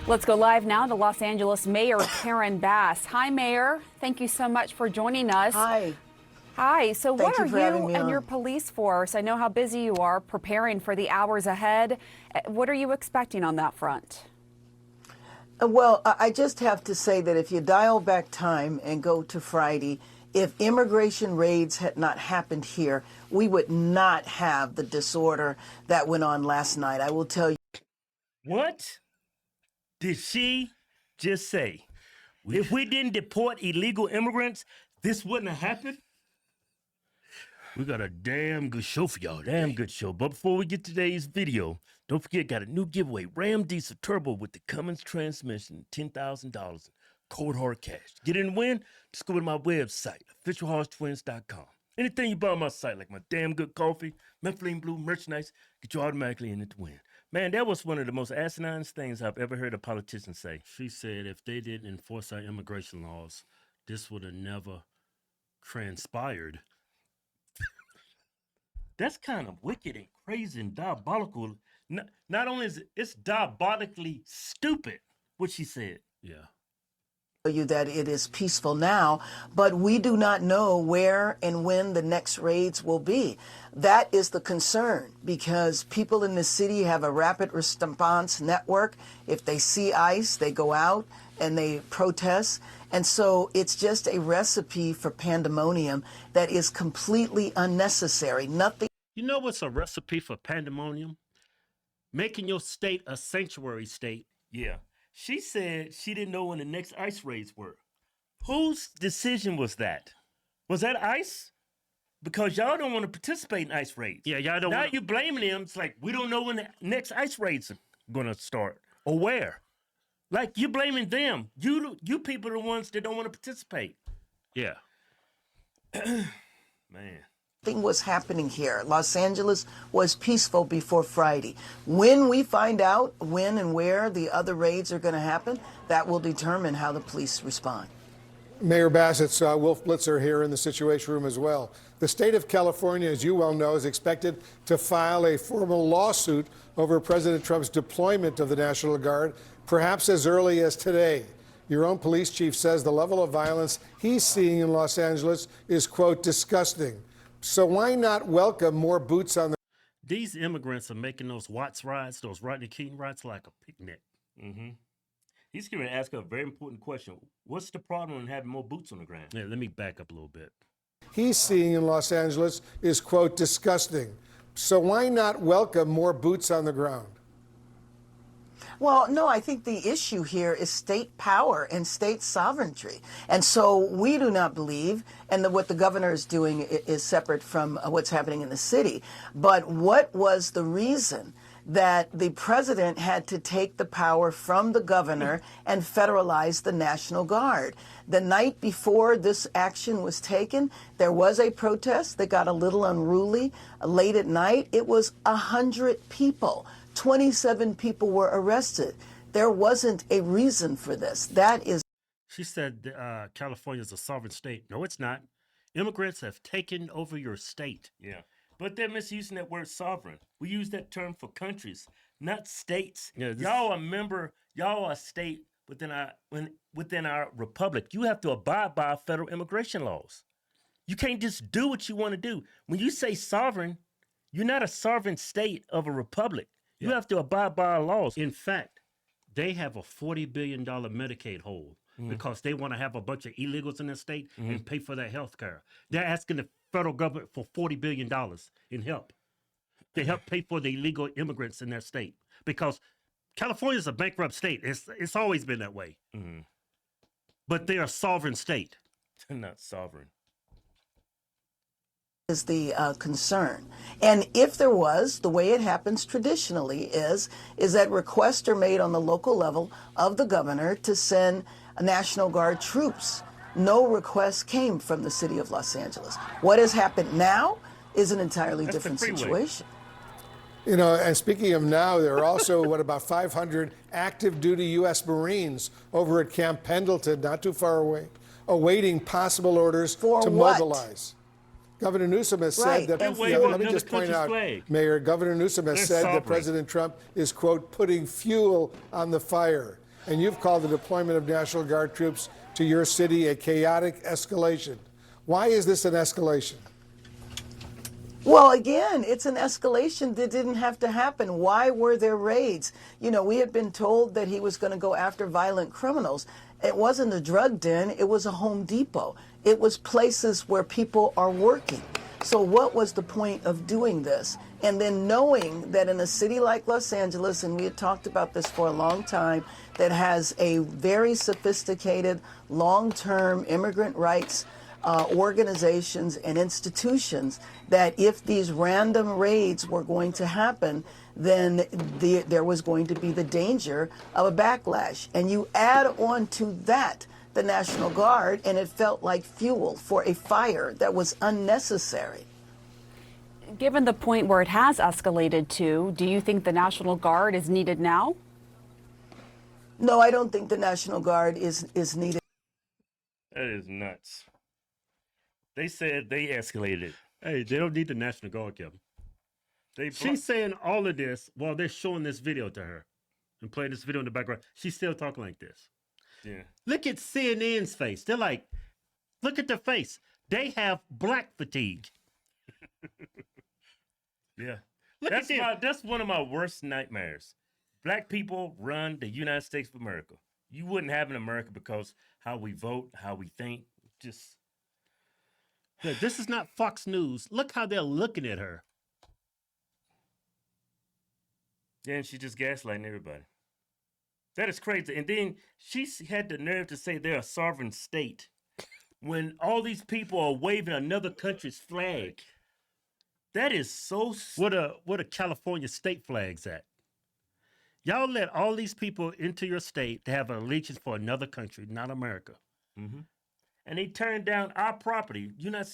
Let's go live now to Los Angeles Mayor Karen Bass. Hi, Mayor. Thank you so much for joining us. Hi. Hi. So what are you and on. your police force? I know how busy you are preparing for the hours ahead. What are you expecting on that front? Well, I just have to say that if you dial back time and go to Friday, if immigration raids had not happened here, we would not have the disorder that went on last night. I will tell you. What did she just say? If we didn't deport illegal immigrants, this wouldn't have happened? We got a damn good show for y'all. Damn good show. But before we get to today's video, don't forget, got a new giveaway. Ram Diesel Turbo with the Cummins transmission, $10,000 cold hard cash. Get in and win? Just go to my website, officialhorsetwins.com. Anything you buy on my site, like my damn good coffee, Methylene Blue merchandise, get you automatically in it to win. Man, that was one of the most asinine things I've ever heard a politician say. She said if they didn't enforce our immigration laws, this would have never transpired. That's kind of wicked and crazy and diabolical. Not only is it's diabolically stupid, what she said. Yeah. You that it is peaceful now, but we do not know where and when the next raids will be. That is the concern, because people in the city have a rapid response network. If they see ICE, they go out and they protest. And so it's just a recipe for pandemonium that is completely unnecessary. Nothing. You know what's a recipe for pandemonium? Making your state a sanctuary state. Yeah. She said she didn't know when the next ICE raids were. Whose decision was that? Was that ICE? Because y'all don't want to participate in ICE raids. Yeah, y'all don't. Now you blaming them. It's like, we don't know when the next ICE raids are going to start or where. Like, you blaming them. You people are the ones that don't want to participate. Yeah. Man. Nothing was happening here. Los Angeles was peaceful before Friday. When we find out when and where the other raids are going to happen, that will determine how the police respond. Mayor Bass, it's Wolf Blitzer here in the Situation Room as well. The state of California, as you well know, is expected to file a formal lawsuit over President Trump's deployment of the National Guard, perhaps as early as today. Your own police chief says the level of violence he's seeing in Los Angeles is, quote, disgusting. So why not welcome more boots on the... These immigrants are making those Watts rides, those Rodney King rides, like a picnic. Mm-hmm. He's going to ask a very important question. What's the problem in having more boots on the ground? Yeah, let me back up a little bit. He's seeing in Los Angeles is, quote, disgusting. So why not welcome more boots on the ground? Well, no, I think the issue here is state power and state sovereignty. And so we do not believe, and what the governor is doing is separate from what's happening in the city. But what was the reason that the president had to take the power from the governor and federalize the National Guard? The night before this action was taken, there was a protest that got a little unruly. Late at night, it was 100 people. 27 people were arrested. There wasn't a reason for this. That is. She said California is a sovereign state. No, it's not. Immigrants have taken over your state. Yeah. But they're misusing that word sovereign. We use that term for countries, not states. Yeah, y'all are a state within our republic. You have to abide by federal immigration laws. You can't just do what you want to do. When you say sovereign, you're not a sovereign state of a republic. You have to abide by our laws. In fact, they have a $40 billion Medicaid hole because they want to have a bunch of illegals in their state and pay for their health care. They're asking the federal government for $40 billion in help. They help pay for the illegal immigrants in their state because California is a bankrupt state. It's always been that way. Mm-hmm. But they're a sovereign state. They're not sovereign. Is the concern. And if there was, the way it happens traditionally is that requests are made on the local level of the governor to send National Guard troops. No request came from the city of Los Angeles. What has happened now is an entirely different situation. You know, and speaking of now, there are also, about 500 active duty U.S. Marines over at Camp Pendleton, not too far away, awaiting possible orders to mobilize. Governor Newsom has said that, let me just point out, Mayor, Governor Newsom has said that President Trump is, quote, putting fuel on the fire. and you've called the deployment of National Guard troops to your city a chaotic escalation. Why is this an escalation? Well, again, it's an escalation that didn't have to happen. Why were there raids? You know, we had been told that he was going to go after violent criminals. It wasn't a drug den, it was a Home Depot. It was places where people are working. So what was the point of doing this? And then knowing that in a city like Los Angeles, and we had talked about this for a long time, that has a very sophisticated, long-term immigrant rights organizations and institutions, that if these random raids were going to happen, then there was going to be the danger of a backlash. And you add on to that the National Guard, and it felt like fuel for a fire that was unnecessary. Given the point where it has escalated to, do you think the National Guard is needed now? No, I don't think the National Guard is needed. That is nuts. They said they escalated it. Hey, they don't need the National Guard, Kevin. She's saying all of this while they're showing this video to her and playing this video in the background. She's still talking like this. Yeah. Look at CNN's face. They're like, look at their face. They have black fatigue. Yeah. That's one of my worst nightmares. Black people run the United States of America. You wouldn't have in America because how we vote, how we think, just... Look, this is not Fox News. Look how they're looking at her. Yeah, and she just gaslighting everybody. That is crazy. And then she had the nerve to say they're a sovereign state when all these people are waving another country's flag. That is so... What a California state flag's at? Y'all let all these people into your state to have an allegiance for another country, not America. Mm-hmm. And they turned down our property. You're not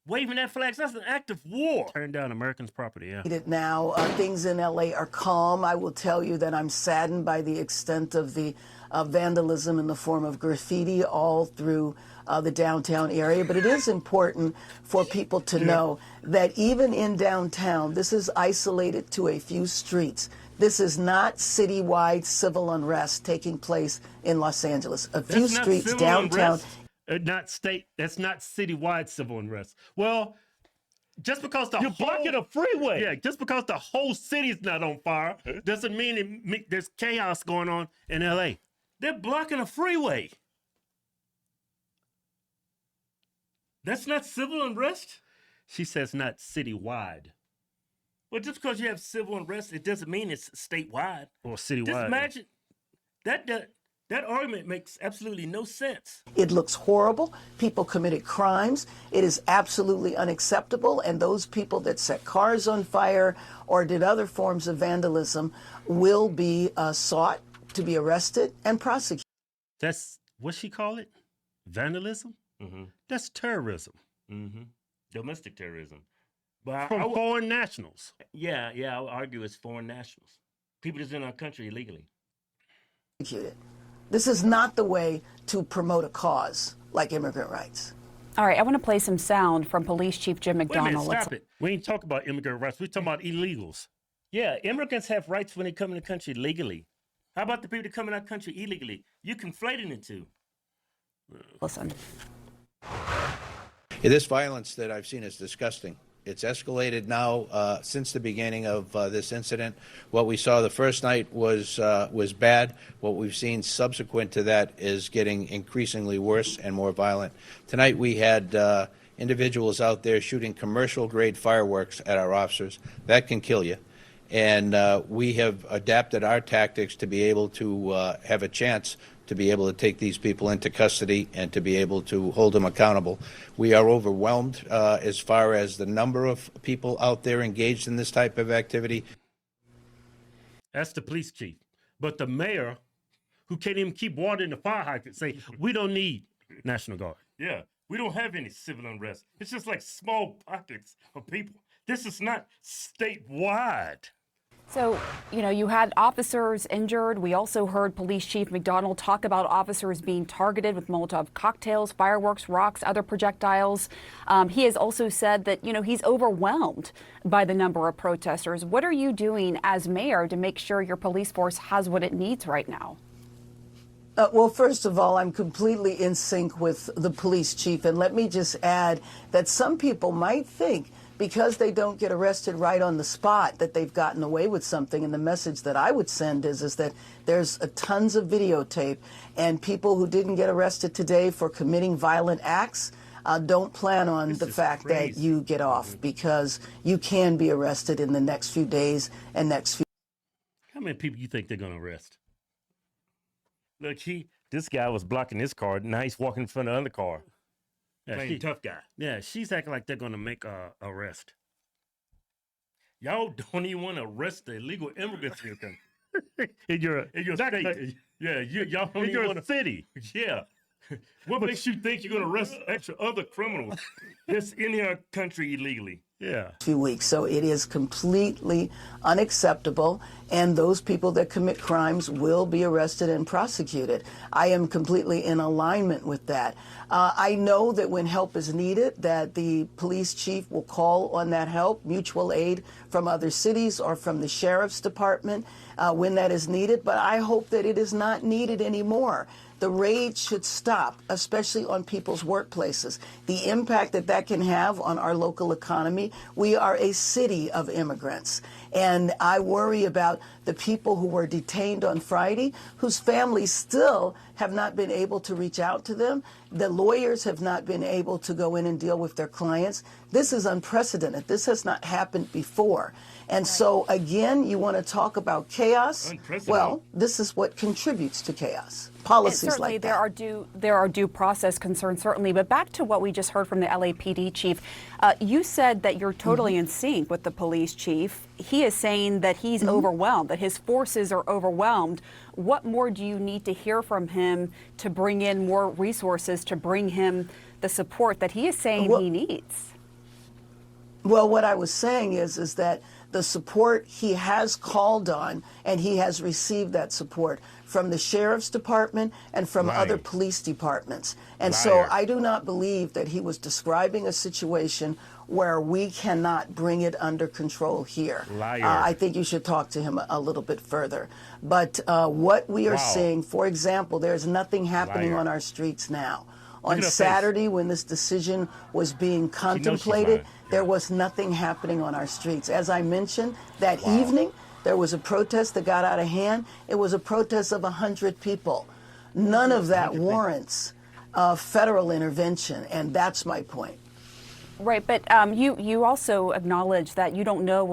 waving that flag. That's an act of war. Turn down Americans' property, yeah. Now, things in LA are calm. I will tell you that I'm saddened by the extent of the vandalism in the form of graffiti all through the downtown area. But it is important for people to know that even in downtown, this is isolated to a few streets. This is not citywide civil unrest taking place in Los Angeles. A few streets downtown. That's not citywide civil unrest. Well, just because you're blocking a freeway. Yeah, just because the whole city's not on fire doesn't mean there's chaos going on in LA. They're blocking a freeway. That's not civil unrest? She says not citywide. Well, just because you have civil unrest, it doesn't mean it's statewide. Or citywide. Just imagine that argument makes absolutely no sense. It looks horrible. People committed crimes. It is absolutely unacceptable. And those people that set cars on fire or did other forms of vandalism will be sought to be arrested and prosecuted. That's what she call it? Vandalism? Mm-hmm. That's terrorism. Mm-hmm. Domestic terrorism. But from foreign nationals. Yeah, I would argue it's foreign nationals. People that's in our country illegally. This is not the way to promote a cause like immigrant rights. All right, I want to play some sound from Police Chief Jim McDonnell. Stop it. We ain't talking about immigrant rights. We're talking about illegals. Yeah, immigrants have rights when they come in the country legally. How about the people that come in our country illegally? You're conflating the two. Listen. This violence that I've seen is disgusting. It's escalated now since the beginning of this incident. What we saw the first night was bad. What we've seen subsequent to that is getting increasingly worse and more violent. Tonight we had individuals out there shooting commercial-grade fireworks at our officers. That can kill you. And we have adapted our tactics to be able to have a chance to be able to take these people into custody and to be able to hold them accountable. We are overwhelmed as far as the number of people out there engaged in this type of activity. That's the police chief. But the mayor, who can't even keep water in the fire hydrant, say, we don't need National Guard. Yeah, we don't have any civil unrest. It's just like small pockets of people. This is not statewide. So, you had officers injured. We also heard Police Chief McDonnell talk about officers being targeted with Molotov cocktails, fireworks, rocks, other projectiles. He has also said that, he's overwhelmed by the number of protesters. What are you doing as mayor to make sure your police force has what it needs right now? Well, first of all, I'm completely in sync with the police chief. And let me just add that some people might think because they don't get arrested right on the spot that they've gotten away with something. And the message that I would send is that there's tons of videotape, and people who didn't get arrested today for committing violent acts don't plan on the fact that you get off, because you can be arrested in the next few days and next few. How many people you think they're going to arrest? Look, this guy was blocking his car. Now he's walking in front of the other car. Yeah, Playing tough guy. Yeah, she's acting like they're going to make a arrest. Y'all don't even want to arrest the illegal immigrants in your country. in your state. Yeah, y'all don't even want to. City. Yeah. What makes you think you're going to arrest extra other criminals that's in our country illegally? Yeah. Few weeks. So it is completely unacceptable, and those people that commit crimes will be arrested and prosecuted. I am completely in alignment with that. I know that when help is needed, that the police chief will call on that help, mutual aid from other cities or from the sheriff's department when that is needed, but I hope that it is not needed anymore. The raids should stop, especially on people's workplaces. The impact that can have on our local economy. We are a city of immigrants. And I worry about the people who were detained on Friday, whose families still have not been able to reach out to them. The lawyers have not been able to go in and deal with their clients. This is unprecedented. This has not happened before. And so, again, you want to talk about chaos? Well, this is what contributes to chaos. Policies like that. There are due process concerns, certainly. But back to what we just heard from the LAPD chief, you said that you're totally in sync with the police chief. He is saying that he's overwhelmed, that his forces are overwhelmed. What more do you need to hear from him to bring in more resources, to bring him the support that he is saying he needs? Well, what I was saying is that the support he has called on, and he has received that support from the sheriff's department and from other police departments. And so I do not believe that he was describing a situation where we cannot bring it under control here. I think you should talk to him a little bit further. But what we are seeing, for example, there's nothing happening on our streets now. On Saturday, when this decision was being contemplated, there was nothing happening on our streets. As I mentioned, that evening, there was a protest that got out of hand. It was a protest of 100 people. None of that warrants federal intervention, and that's my point. Right, but you also acknowledge that you don't know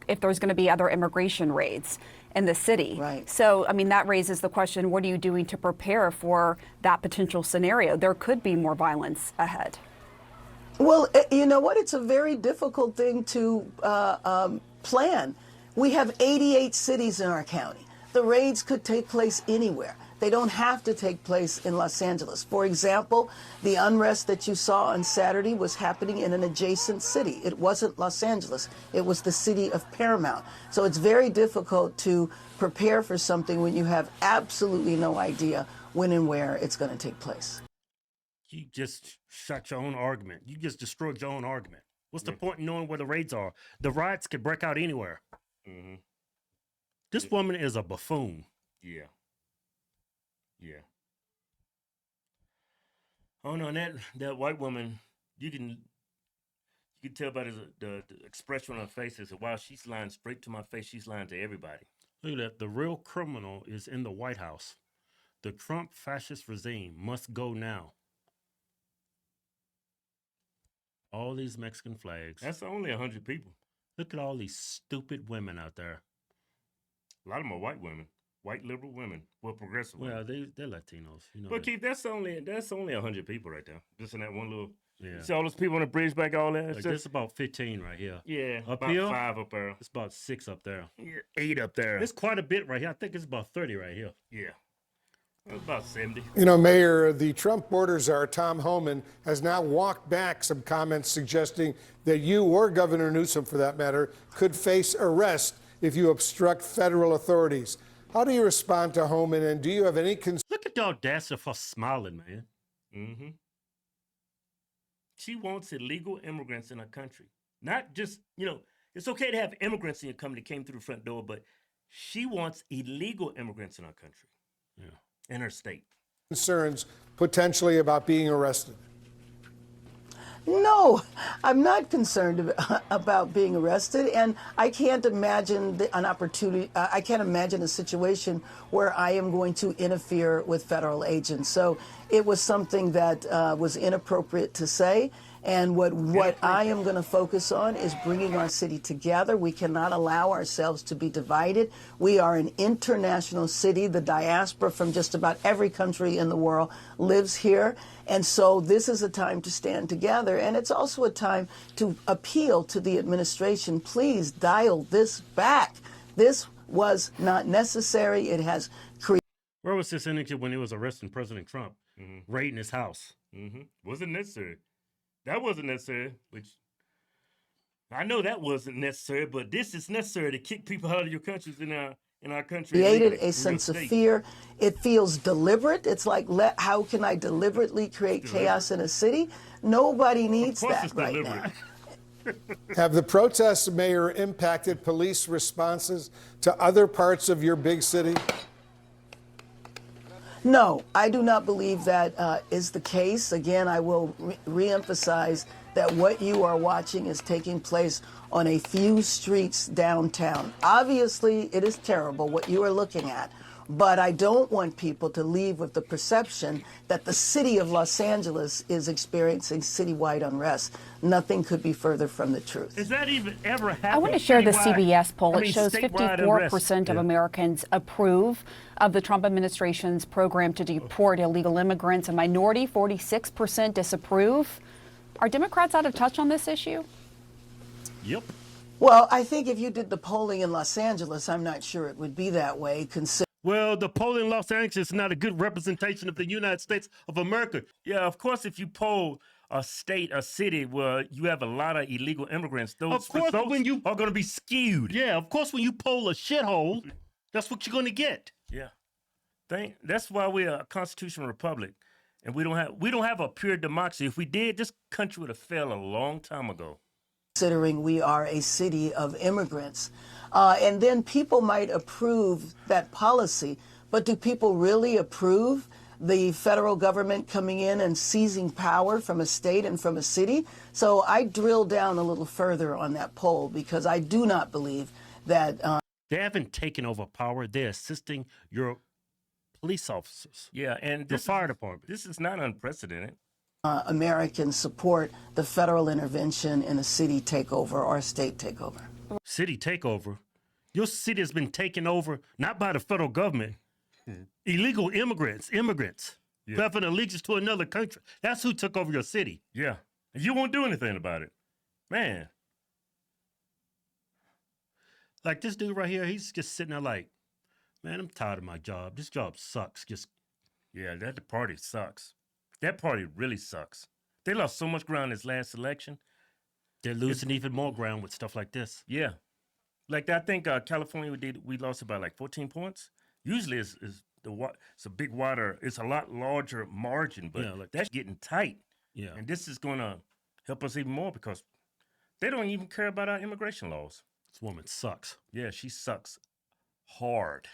if there's going to be other immigration raids in the city. Right. So, I mean, that raises the question, what are you doing to prepare for that potential scenario? There could be more violence ahead. Well, you know what? It's a very difficult thing to plan. We have 88 cities in our county. The raids could take place anywhere. They don't have to take place in Los Angeles. For example, the unrest that you saw on Saturday was happening in an adjacent city. It wasn't Los Angeles. It was the city of Paramount. So it's very difficult to prepare for something when you have absolutely no idea when and where it's going to take place. You just shot your own argument. You just destroyed your own argument. What's the point in knowing where the raids are? The riots could break out anywhere. This woman is a buffoon. Yeah. Oh no, that white woman, you can tell by the expression on her face is while she's lying straight to my face, she's lying to everybody. Look at that. The real criminal is in the White House. The Trump fascist regime must go now. All these Mexican flags. That's only 100 people. Look at all these stupid women out there. A lot of them are white women. White liberal women. Well, progressive women. Well, they're Latinos. You know. But Keith, that's only 100 people right there. Just in that one little. Yeah. You see all those people on the bridge back, all that. Like there's about 15 right here. Yeah. Up about here, 5 up there. It's about 6 up there. Yeah, 8 up there. It's quite a bit right here. I think it's about 30 right here. Yeah. It's about 70. You know, Mayor, the Trump border czar, Tom Homan, has now walked back some comments suggesting that you or Governor Newsom, for that matter, could face arrest if you obstruct federal authorities. How do you respond to Homan, and do you have any concern? Look at the audacity for smiling, man. Mm-hmm. She wants illegal immigrants in her country. Not just, it's okay to have immigrants in your country that came through the front door, but she wants illegal immigrants in our country. Yeah. in her state. Concerns potentially about being arrested? No, I'm not concerned about being arrested, and I can't imagine an opportunity. I can't imagine a situation where I am going to interfere with federal agents. So it was something that was inappropriate to say. And what I am going to focus on is bringing our city together. We cannot allow ourselves to be divided. We are an international city. The diaspora from just about every country in the world lives here. And so this is a time to stand together. And it's also a time to appeal to the administration. Please dial this back. This was not necessary. It has created. Where was this energy when he was arresting President Trump, raiding his house? Wasn't necessary. That wasn't necessary, which I know that wasn't necessary, but this is necessary to kick people out of your countries in our country. Created a sense of fear. It feels deliberate. It's like, how can I deliberately create chaos in a city? Nobody needs that right now. Have the protests, Mayor, impacted police responses to other parts of your big city? No, I do not believe that is the case. Again, I will reemphasize that what you are watching is taking place on a few streets downtown. Obviously, it is terrible what you are looking at, but I don't want people to leave with the perception that the city of Los Angeles is experiencing citywide unrest. Nothing could be further from the truth. Is that even ever happened? I want to share the CBS poll. It shows statewide 54% of Americans approve of the Trump administration's program to deport illegal immigrants. A minority, 46%, disapprove. Are Democrats out of touch on this issue? Yep. Well, I think if you did the polling in Los Angeles, I'm not sure it would be that way, Well, the poll in Los Angeles is not a good representation of the United States of America. Yeah, of course, if you poll a state, a city where you have a lot of illegal immigrants, those results when you are going to be skewed. Yeah, of course, when you poll a shithole, that's what you're going to get. Yeah, that's why we're a constitutional republic, and we don't have a pure democracy. If we did, this country would have failed a long time ago. Considering we are a city of immigrants. And then people might approve that policy, but do people really approve the federal government coming in and seizing power from a state and from a city? So I drill down a little further on that poll because I do not believe that they haven't taken over power. They're assisting your police officers. Yeah, and the fire department. This is not unprecedented. Americans support the federal intervention in a city takeover or a state takeover. City takeover? Your city has been taken over not by the federal government. Illegal immigrants who have an allegiance to another country. That's who took over your city. Yeah. And you won't do anything about it. Man. Like this dude right here, he's just sitting there like, man, I'm tired of my job. This job sucks. Yeah, that party sucks. That party really sucks. They lost so much ground this last election. They're losing even more ground with stuff like this. Yeah. Like I think California we lost about like 14 points. Usually it's a big wider, it's a lot larger margin, but that's getting tight. Yeah. And this is going to help us even more because they don't even care about our immigration laws. This woman sucks. Yeah, she sucks hard.